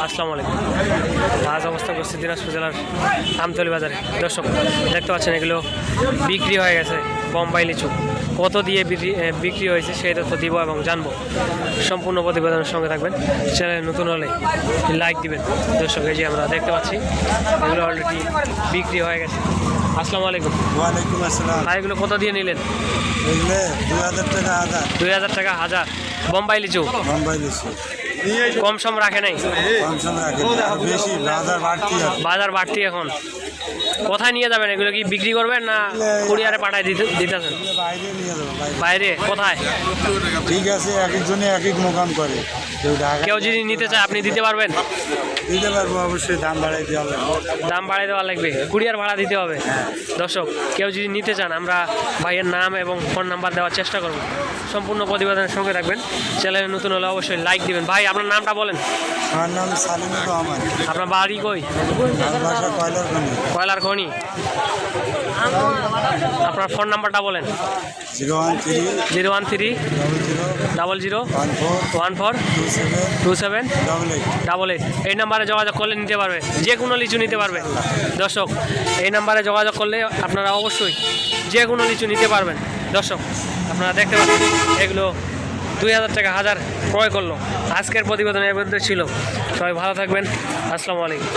আসসালামু আলাইকুম। আজ অবস্থান করছি দিনাজপুর জেলার আমতলী বাজারে। দর্শক দেখতে পাচ্ছেন এগুলো বিক্রি হয়ে গেছে বোম্বাই লিচু। কত দিয়ে বিক্রি হয়েছে সেই তথ্য দিব এবং জানবো। সম্পূর্ণ প্রতিবেদনের সঙ্গে থাকবেন। চ্যানেল নতুন হলে লাইক দিবেন। দর্শক এই যে আমরা দেখতে পাচ্ছি এগুলো অলরেডি বিক্রি হয়ে গেছে। আসসালামু আলাইকুম। ওয়ালাইকুম আসসালাম। ভাই এগুলো কত দিয়ে নিলেন? বুঝলে 2000 টাকা হাজার। 2000 টাকা হাজার বোম্বাই লিচু। বোম্বাই লিচু কম সম রাখে নাই? কম সম রাখে আর বেশি বাজার বাড়তি আছে। বাজার বাড়তি এখন। কোথায় নিয়ে যাবেন এগুলো? কি বিক্রি করবেন না কুরিয়ারে পাঠায় দিতেছেন? বাইরে নিয়ে যাবো বাইরে কোথায়? ঠিক আছে, এক একজনে এক এক মোকাম করে। কেউ ঢাকা কেউ যদি নিতে চায় আপনি দিতে পারবেন? দিতে পারবো, অবশ্যই দাম বাড়াই দেওয়া লাগবে। দাম বাড়াই দেওয়া লাগবে, কুরিয়ার ভাড়া দিতে হবে। দর্শক কেউ যদি নিতে চান আমরা ভাইয়ের নাম এবং ফোন নাম্বার দেওয়ার চেষ্টা করব। সম্পূর্ণ প্রতিবেদনের সঙ্গে থাকবেন। চ্যানেলে নতুন হলে অবশ্যই লাইক দিবেন। ভাই আপনার নামটা বলেন। আমার নাম সালিমুর রহমান। আপনার বাড়ি কই? আমার বাসা কয়লারখনি। কয়লার খনি। আপনার ফোন নাম্বারটা বলেন। 013 013 00 14 27 88। এই নাম্বারে যোগাযোগ করলে নিতে পারবে, যে কোনো লিচু নিতে পারবে। দর্শক এই নাম্বারে যোগাযোগ করলে আপনারা অবশ্যই যে কোনো লিচু নিতে পারবেন। দর্শক আপনারা দেখতে পাচ্ছেন এগুলো 2000 টাকা হাজার ক্রয় করলো। আজকের প্রতিবেদন এর মধ্যে ছিল। সবাই ভালো থাকবেন। আসসালামু আলাইকুম।